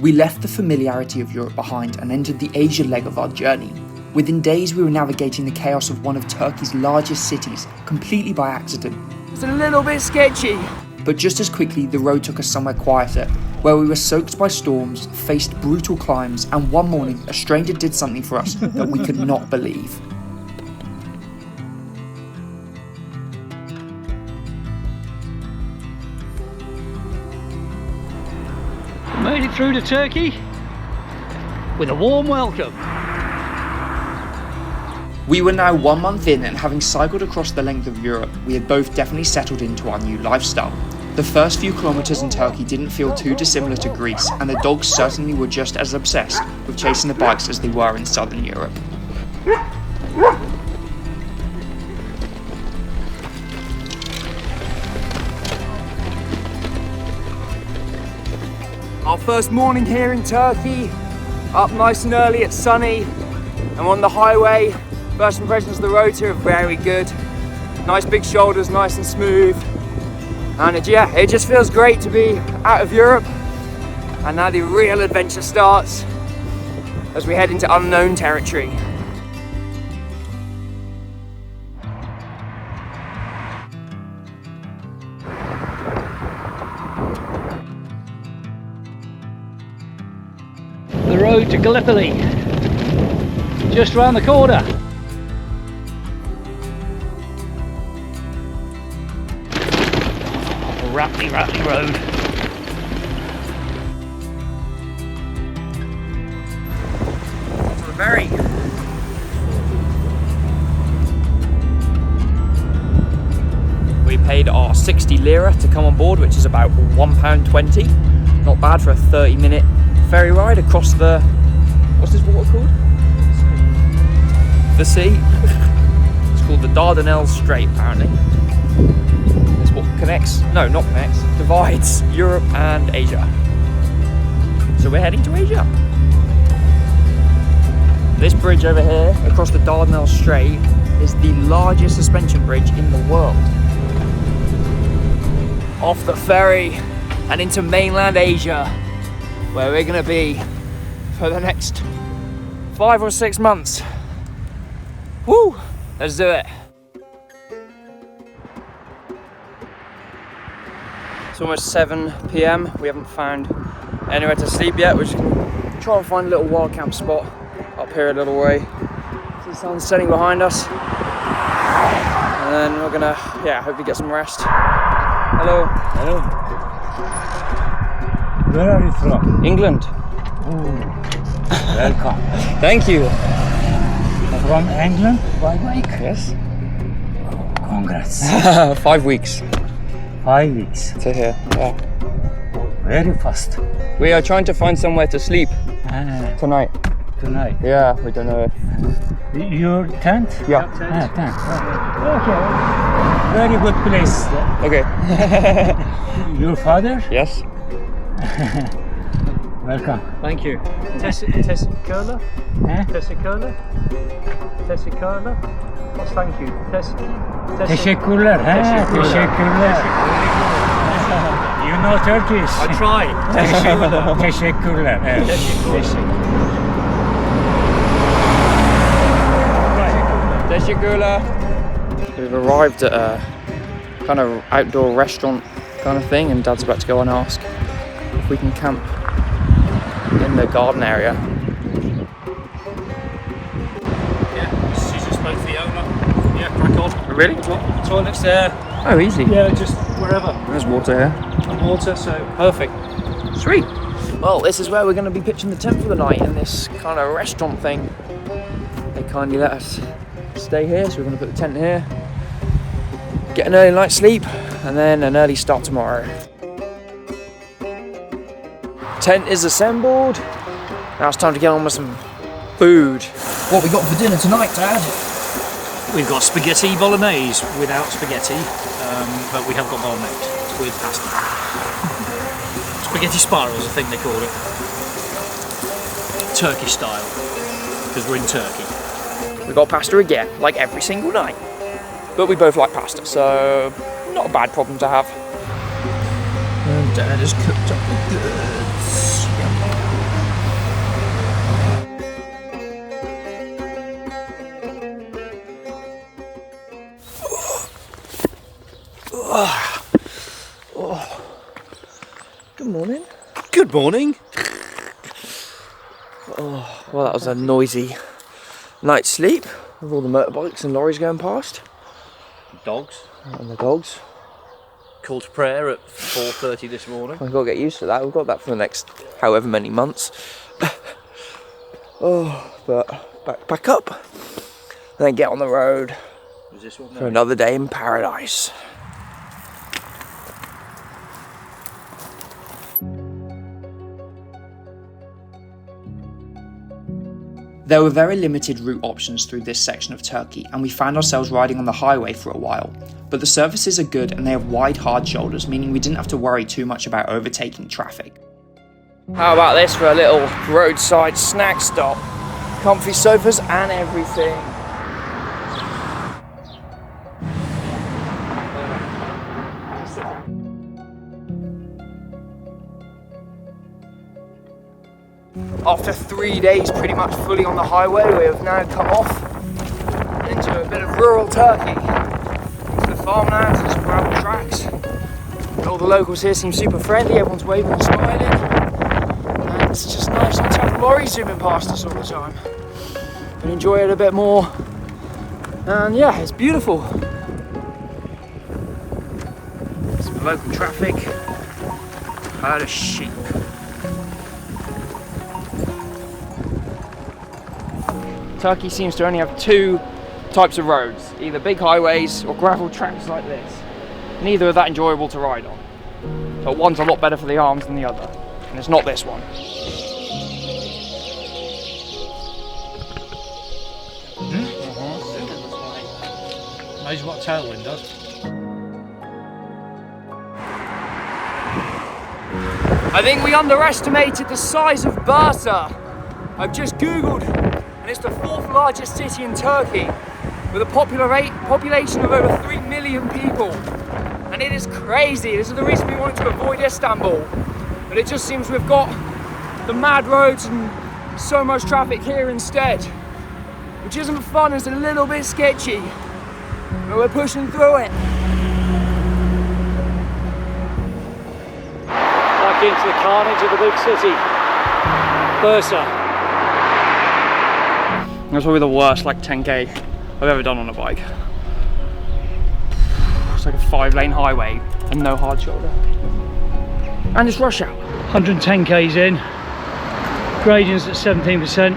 We left the familiarity of Europe behind and entered the Asia leg of our journey. Within days, we were navigating the chaos of one of Turkey's largest cities, completely by accident. It's a little bit sketchy. But just as quickly, the road took us somewhere quieter, where we were soaked by storms, faced brutal climbs, and one morning, a stranger did something for us that we could not believe. Made it through to Turkey with a warm welcome. We were now 1 month in, and having cycled across the length of Europe, we had both definitely settled into our new lifestyle. The first few kilometres in Turkey didn't feel too dissimilar to Greece, and the dogs certainly were just as obsessed with chasing the bikes as they were in southern Europe. Our first morning here in Turkey, up nice and early, it's sunny, and on the highway. First impressions of the roads here are very good. Nice big shoulders, nice and smooth. And it just feels great to be out of Europe. And now the real adventure starts as we head into unknown territory. The road to Gallipoli, just round the corner. Rattly road. To the ferry. We paid our 60 lira to come on board, which is about £1.20. Not bad for a 30-minute ferry ride across the... what's this water called? The sea. It's called the Dardanelles Strait, apparently. Divides Europe and Asia. So we're heading to Asia. This bridge over here, across the Dardanelles Strait, is the largest suspension bridge in the world. Off the ferry and into mainland Asia, where we're gonna be for the next 5 or 6 months. Woo! Let's do it. It's almost 7 PM. We haven't found anywhere to sleep yet. We're just gonna try and find a little wild camp spot up here a little way. See the sun setting behind us. And then we're gonna, hopefully get some rest. Hello. Hello. Where are you from? England. Welcome. Thank you. From England? By bike? Yes. Congrats. 5 weeks 5 weeks. to here. Yeah. Very fast. We are trying to find somewhere to sleep tonight. Tonight. Yeah, we don't know. Your tent? Yeah. Tent. Okay. Very good place. Okay. Your father? Yes. Welcome. Thank you. Tessicola? Tessicola? Tessicola? What's thank you? Teşekkürler. Teşekkürler. You know Turkish. I try. Teşekkürler. Teşekkürler. We've arrived at a kind of outdoor restaurant kind of thing, and Dad's about to go and ask if we can camp in the garden area. Yeah, she just spoke to the owner. Yeah, crack on. Really? Toilets there. Oh, easy. Yeah, just wherever. There's water here. And water, so perfect. Sweet. Well, this is where we're going to be pitching the tent for the night, in this kind of restaurant thing. They kindly let us stay here, so we're going to put the tent here, get an early night's sleep, and then an early start tomorrow. Tent is assembled. Now it's time to get on with some food. What we got for dinner tonight, Dad? We've got spaghetti bolognese without spaghetti, but we have got bolognese with pasta. Spaghetti spirals, I think they call it. Turkish style, because we're in Turkey. We got pasta again, like every single night. But we both like pasta, so not a bad problem to have. And Dad has cooked up the goods. Yum. Good morning. Good morning. Oh, well, that was a noisy night's sleep with all the motorbikes and lorries going past. Dogs. And the dogs. Call to prayer at 4:30 this morning. We've got to get used to that. We've got that for the next however many months. But back up. And then get on the road Is this one for another day in paradise. There were very limited route options through this section of Turkey, and we found ourselves riding on the highway for a while. But the surfaces are good and they have wide hard shoulders, meaning we didn't have to worry too much about overtaking traffic. How about this for a little roadside snack stop? Comfy sofas and everything. After 3 days pretty much fully on the highway, we have now come off into a bit of rural Turkey. Into the farmlands and some gravel tracks. All the locals here seem super friendly, everyone's waving and smiling. And it's just nice not to have lorries zooming past us all the time. Can enjoy it a bit more. And yeah, it's beautiful. Some local traffic. Herd of sheep. Turkey seems to only have two types of roads, either big highways or gravel tracks like this. Neither are that enjoyable to ride on. But one's a lot better for the arms than the other, and it's not this one. Knows what tailwind does. I think we underestimated the size of Bursa. I've just Googled, and it's the 4th largest city in Turkey, with a population of over 3 million people. And it is crazy. This is the reason we wanted to avoid Istanbul. But it just seems we've got the mad roads and so much traffic here instead, which isn't fun, it's a little bit sketchy, but we're pushing through it. Back into the carnage of the big city. Bursa. That's probably the worst like 10k I've ever done on a bike. It's like a 5-lane highway and no hard shoulder. And it's rush hour. 110 k's in. Gradients at 17%.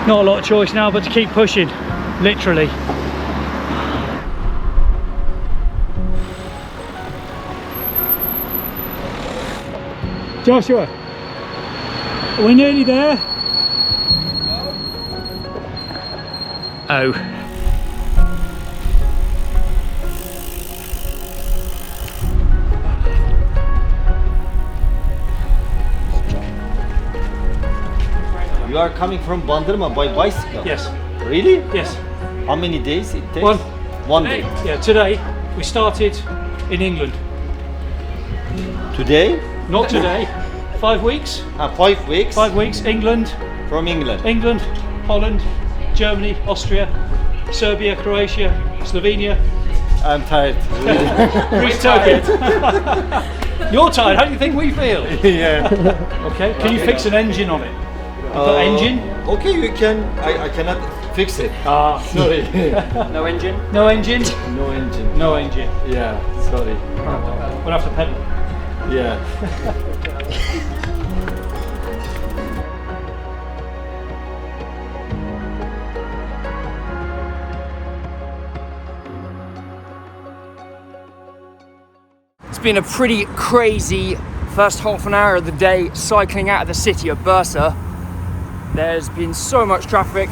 Not a lot of choice now but to keep pushing, literally. Joshua, we're nearly there. Oh. You are coming from Bandırma by bicycle? Yes. Really? Yes. How many days it takes? One day. Yeah, today we started in England. Today? Not today. 5 weeks. 5 weeks? 5 weeks. England. From England? England, Holland, Germany, Austria, Serbia, Croatia, Slovenia. I'm tired. Greece, Turkey. You're tired. How do you think we feel? Yeah. Okay. Can you fix an engine on it? Put engine? Okay, you can. I cannot fix it. Ah, Sorry. No engine? no engine. No engine. No engine. Yeah, sorry. We'll have to pedal. Yeah. It's been a pretty crazy first half an hour of the day cycling out of the city of Bursa. There's been so much traffic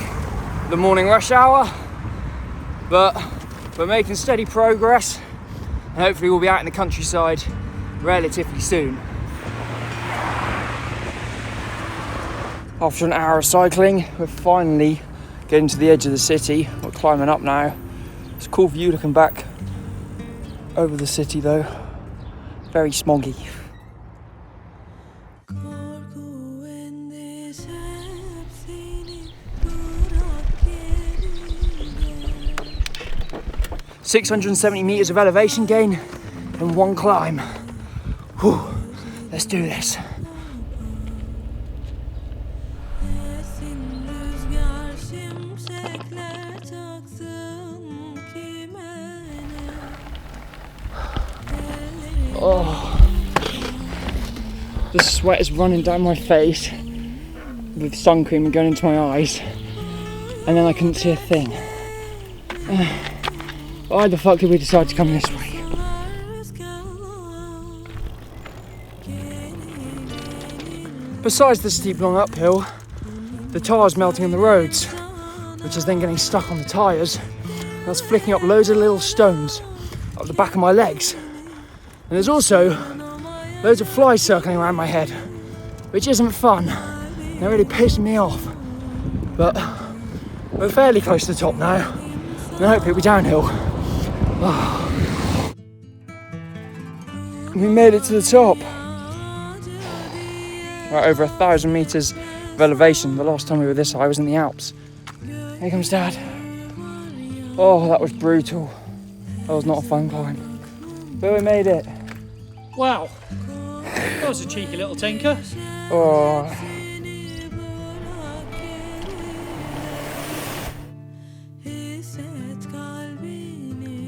the morning rush hour, but we're making steady progress and hopefully we'll be out in the countryside relatively soon. After an hour of cycling, we're finally getting to the edge of the city. We're climbing up now. It's a cool view looking back over the city though. Very smoggy. 670 meters of elevation gain in one climb. Whew. Let's do this. Oh, the sweat is running down my face with sun cream going into my eyes, and then I couldn't see a thing. Why the fuck did we decide to come this way? Besides the steep long uphill, the tar's melting on the roads, which is then getting stuck on the tyres. That's flicking up loads of little stones up the back of my legs. And there's also loads of flies circling around my head, which isn't fun. They're really pissing me off. But we're fairly close to the top now, and I hope it'll be downhill. Oh. We made it to the top. Right over 1,000 meters of elevation. The last time we were this high was in the Alps. Here comes Dad. Oh, that was brutal. That was not a fun climb. But we made it. Wow, that was a cheeky little tinker. Oh.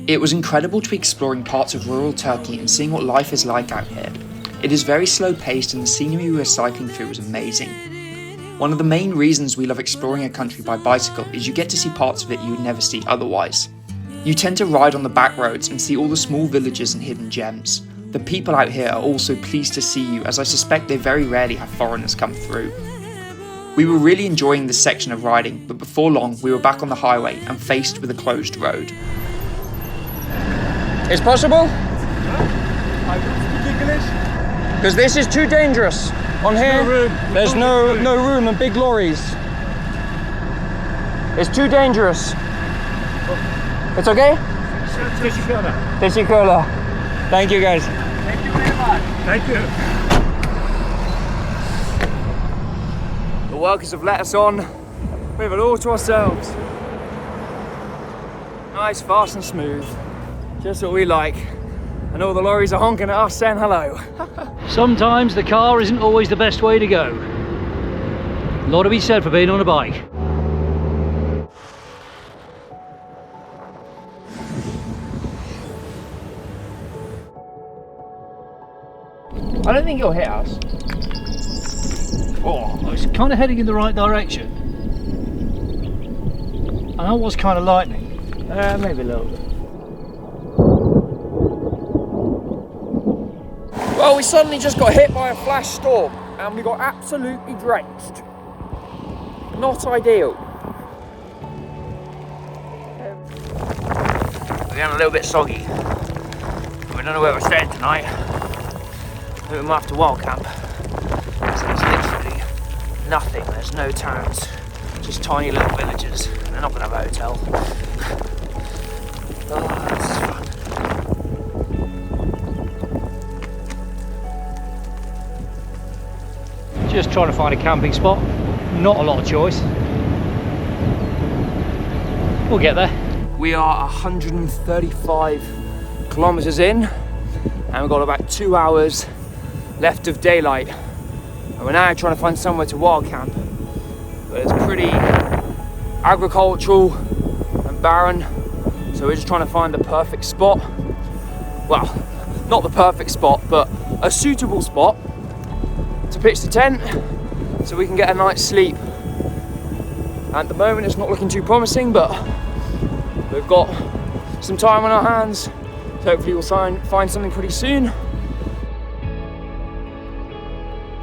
It was incredible to be exploring parts of rural Turkey and seeing what life is like out here. It is very slow paced and the scenery we were cycling through was amazing. One of the main reasons we love exploring a country by bicycle is you get to see parts of it you would never see otherwise. You tend to ride on the back roads and see all the small villages and hidden gems. The people out here are also pleased to see you, as I suspect they very rarely have foreigners come through. We were really enjoying this section of riding, but before long we were back on the highway and faced with a closed road. It's possible? Because this is too dangerous. On here, there's no room and big lorries. It's too dangerous. It's okay? Teşekkürler. Thank you guys. Thank you very much. Thank you. The workers have let us on. We have it all to ourselves. Nice, fast and smooth. Just what we like. And all the lorries are honking at us saying hello. Sometimes the car isn't always the best way to go. A lot to be said for being on a bike. I don't think you'll hit us. Oh, I was kind of heading in the right direction. And I was kind of lightning. Maybe a little bit. Well, we suddenly just got hit by a flash storm and we got absolutely drenched. Not ideal. We're getting a little bit soggy. We don't know where we're staying tonight. We might have to wild camp. So there's literally nothing, there's no towns, just tiny little villages. They're not going to have a hotel. Oh, this is fun. Just trying to find a camping spot. Not a lot of choice. We'll get there. We are 135 kilometers in and we've got about 2 hours left of daylight. And we're now trying to find somewhere to wild camp. But it's pretty agricultural and barren. So we're just trying to find the perfect spot. Well, not the perfect spot, but a suitable spot to pitch the tent so we can get a night's sleep. At the moment it's not looking too promising, but we've got some time on our hands, so hopefully we'll find something pretty soon.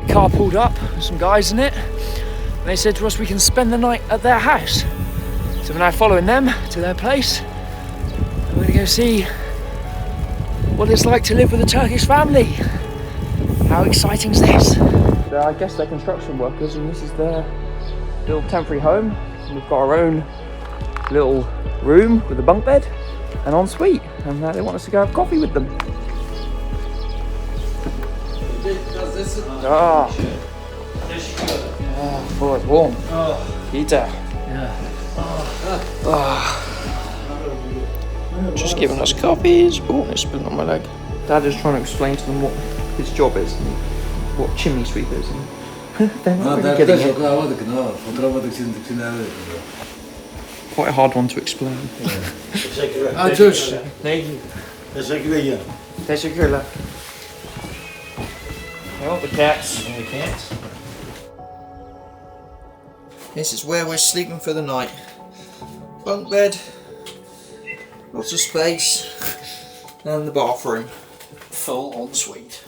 The car pulled up with some guys in it and they said to us we can spend the night at their house. So we're now following them to their place and we're going to go see what it's like to live with a Turkish family. How exciting is this? I guess they're construction workers and this is their little temporary home. And we've got our own little room with a bunk bed and ensuite, and they want us to go have coffee with them. Oh, it's warm. Heater. Yeah. just giving us copies. Oh, it's spilling on my leg. Dad is trying to explain to them what his job is and what chimney sweep is. And they're not really getting it. Quite a hard one to explain. Teşekkürler. Well, the cats. All the cats. This is where we're sleeping for the night. Bunk bed, lots of space, and the bathroom. Full ensuite.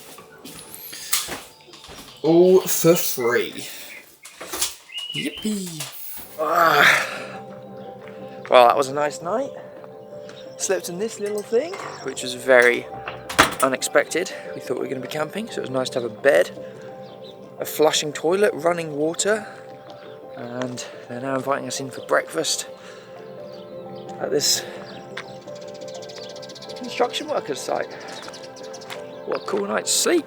All for free. Yippee! Well, that was a nice night. Slept in this little thing, which was very unexpected. We thought we were going to be camping, so it was nice to have a bed, a flushing toilet, running water, and they're now inviting us in for breakfast at this construction workers site. What a cool night's sleep.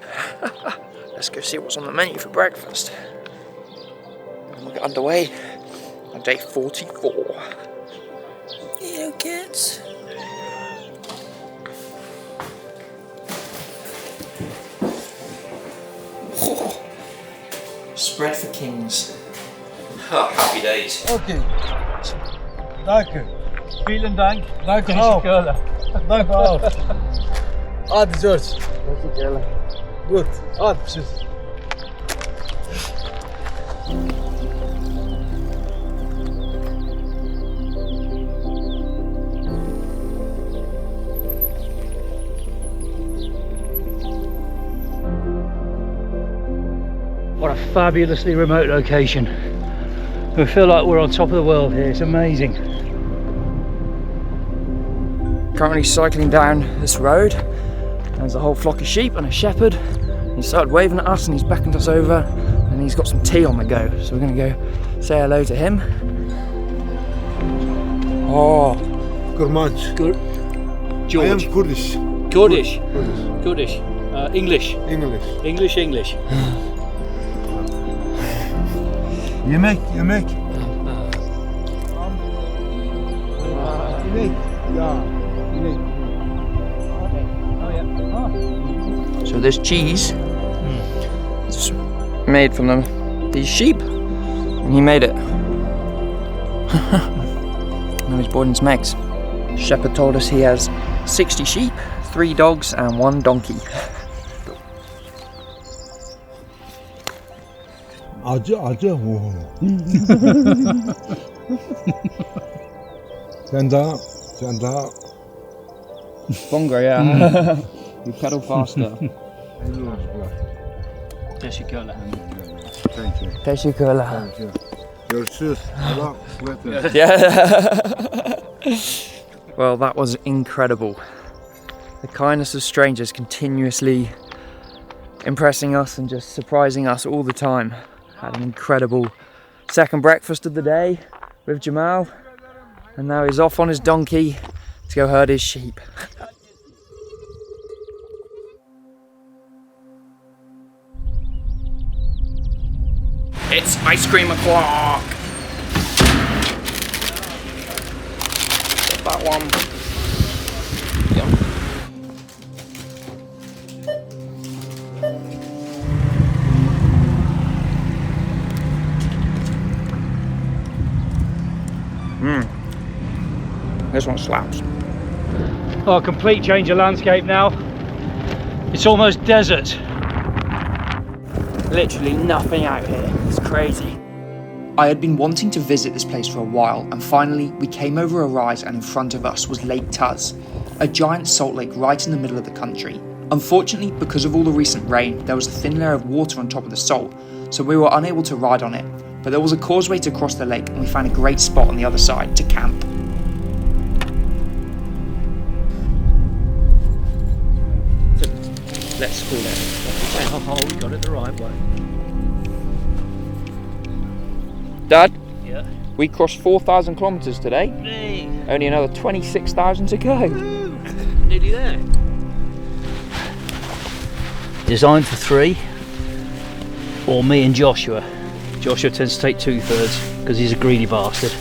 Let's go see what's on the menu for breakfast. And we'll get underway on day 44. Hello kids. Oh, spread for kings. Oh, happy days. Okay. Danke. Vielen Dank. Danke auch. Danke auch. Hadi George. Good. Hadi tschüss. What a fabulously remote location. We feel like we're on top of the world here. It's amazing. Currently cycling down this road. There's a whole flock of sheep and a shepherd. He started waving at us and he's beckoned us over and he's got some tea on the go. So we're going to go say hello to him. Oh, Kurmanç. George. I am Kurdish. Kurdish. Kurdish. English. English. English. Yemek. Yemek. Ya. Yemek. so this cheese is made from these sheep and he made it. Now he's boarding some eggs. Shepherd told us he has 60 sheep, 3 dogs and 1 donkey. Acı. Sen daha. Longer, yeah. We pedal faster. Teşekkürler. Thank you. Teşekkürler. Thank you. Görüşürüz. Allah kuvvet. Yeah. Well, that was incredible. The kindness of strangers continuously impressing us and just surprising us all the time. Had an incredible second breakfast of the day with Jamal, and now he's off on his donkey to go herd his sheep. It's ice cream o'clock. Get that one. Yum. This one slaps. Oh, a complete change of landscape now. It's almost desert. Literally nothing out here. It's crazy. I had been wanting to visit this place for a while, and finally we came over a rise, and in front of us was Lake Tuz, a giant salt lake right in the middle of the country. Unfortunately, because of all the recent rain, there was a thin layer of water on top of the salt, so we were unable to ride on it. But there was a causeway to cross the lake, and we found a great spot on the other side to camp. Let's call it. Oh, we got it the right way. Dad, Yeah. we crossed 4,000 kilometres today. Hey. Only another 26,000 to go. Nearly there. Designed for 3, or me and Joshua. Joshua tends to take 2/3 because he's a greedy bastard.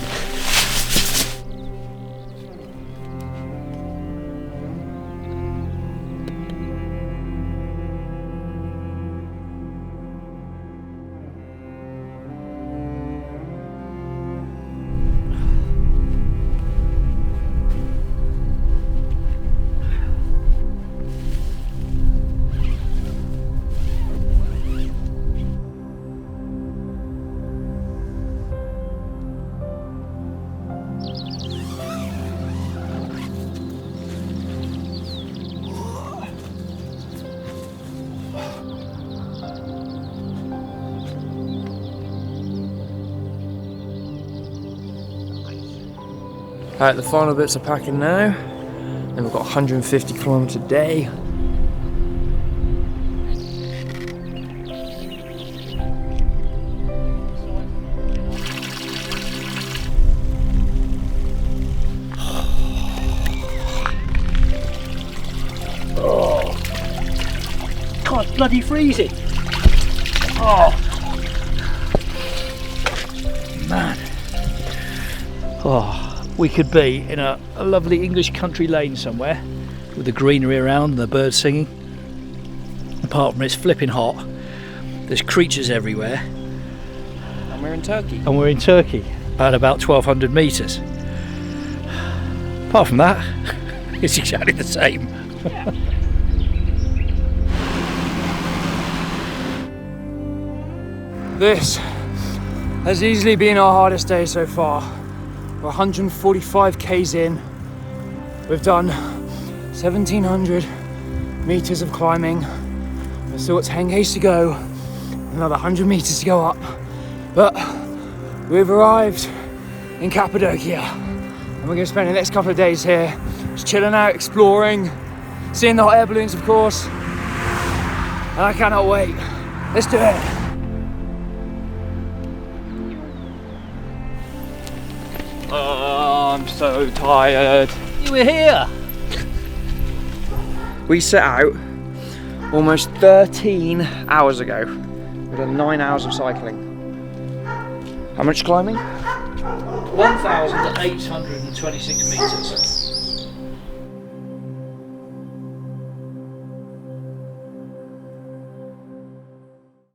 Alright, the final bits are packing now. Then we've got 150 kilometre day. God, it's bloody freezing. Oh, man. Oh, we could be in a lovely English country lane somewhere with the greenery around and the birds singing. Apart from it's flipping hot, there's creatures everywhere. And we're in Turkey. And we're in Turkey at about 1,200 metres. Apart from that, it's exactly the same. This has easily been our hardest day so far. We're 145 k's in. We've done 1,700 meters of climbing. There's still 10 k's to go. Another 100 meters to go up. But we've arrived in Cappadocia. And we're going to spend the next couple of days here just chilling out, exploring, seeing the hot air balloons, of course. And I cannot wait. Let's do it. Oh, I'm so tired. You were here. We set out almost 13 hours ago. We've done 9 hours of cycling. How much climbing? 1,826 metres.